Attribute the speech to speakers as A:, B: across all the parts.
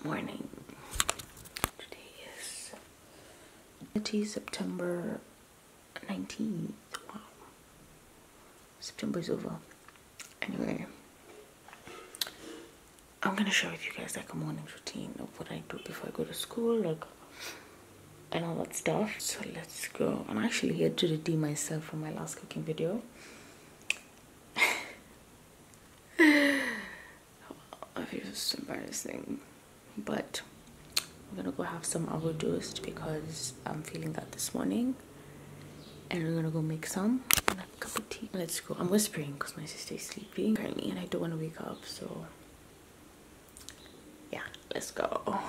A: Morning. Today is September 19th. Wow. September's over. Anyway, I'm gonna share with you guys like a morning routine of what I do before I go to school, like, and all that stuff. So let's go. I'm actually here to redeem myself from my last cooking video. I feel so embarrassing, but I'm gonna go have some avocado toast because I'm feeling that this morning, and we're gonna go make some and a cup of tea. Let's go. I'm whispering because my sister is sleeping currently and I don't want to wake up, so yeah, let's go.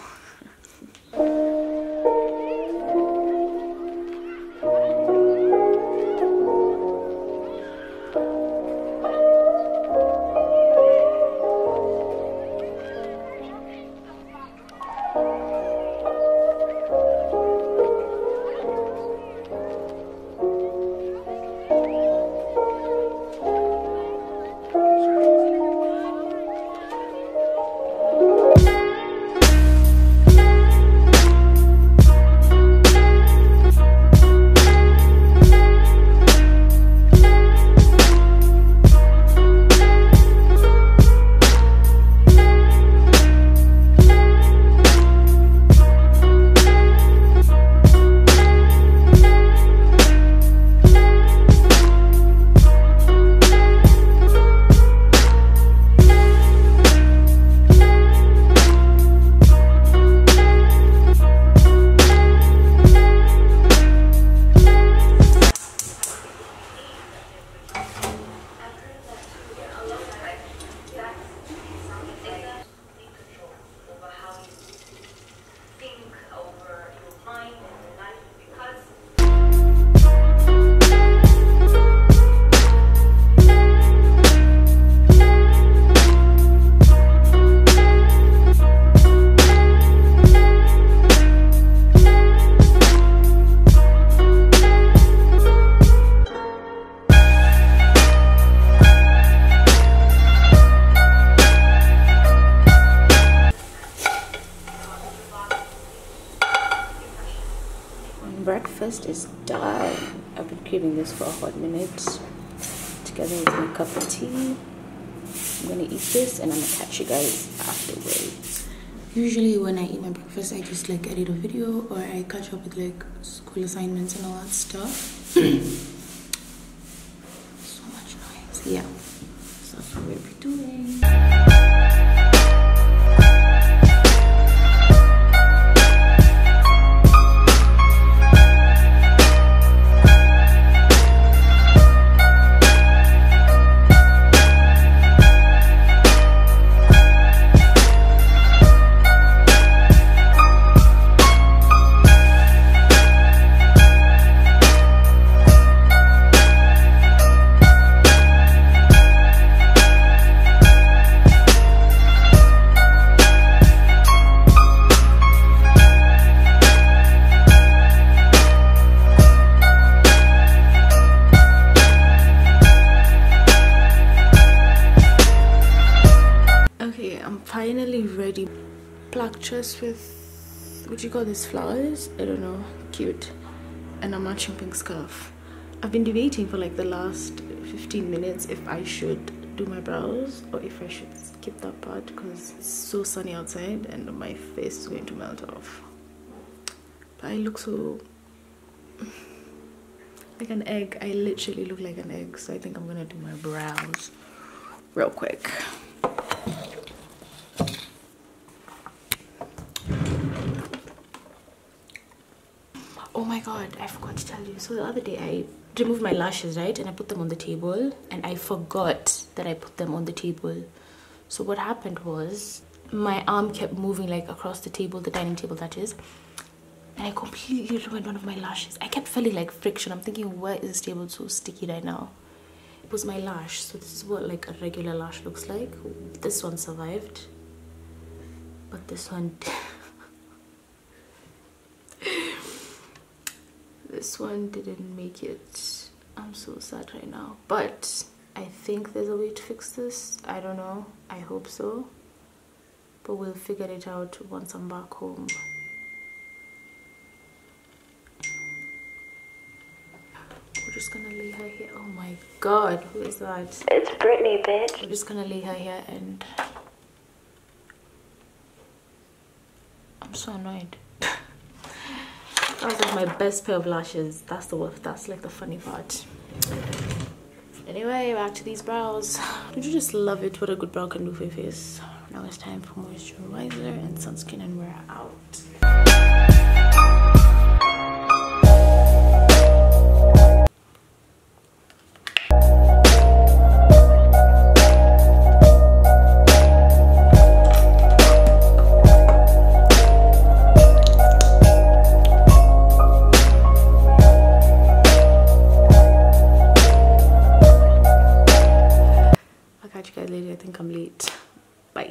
A: Breakfast is done. I've been craving this for a hot minute. Together with my cup of tea. I'm gonna eat this and I'm gonna catch you guys afterwards. Usually when I eat my breakfast, I just like edit a video or I catch up with like school assignments and all that stuff. So much noise. Yeah. So that's what we'll be doing. Finally ready. Black dress with, what do you call this, flowers? I don't know, cute, and a matching pink scarf. I've been debating for like the last 15 minutes if I should do my brows or if I should skip that part because it's so sunny outside and my face is going to melt off. But I look so like an egg. I literally look like an egg, so I think I'm gonna do my brows real quick. Oh my god, I forgot to tell you. So the other day I removed my lashes, right, and I put them on the table and I forgot that I put them on the table. So what happened was my arm kept moving like across the table, the dining table that is, and I completely ruined one of my lashes. I kept feeling like friction. I'm thinking, why is this table so sticky right now? It was my lash. So this is what like a regular lash looks like. This one survived, but this one this one didn't make it. I'm so sad right now, but I think there's a way to fix this. I don't know, I hope so. but we'll figure it out once I'm back home. We're just gonna lay her here. Oh my god, who is that?
B: It's Brittany, bitch.
A: We're just gonna lay her here, and I'm so annoyed. That was like my best pair of lashes. That's like the funny part. Anyway, back to these brows. Don't you just love it what a good brow can do for your face? Now it's time for moisturizer and sunscreen, and we're out. I think I'm late. Bye.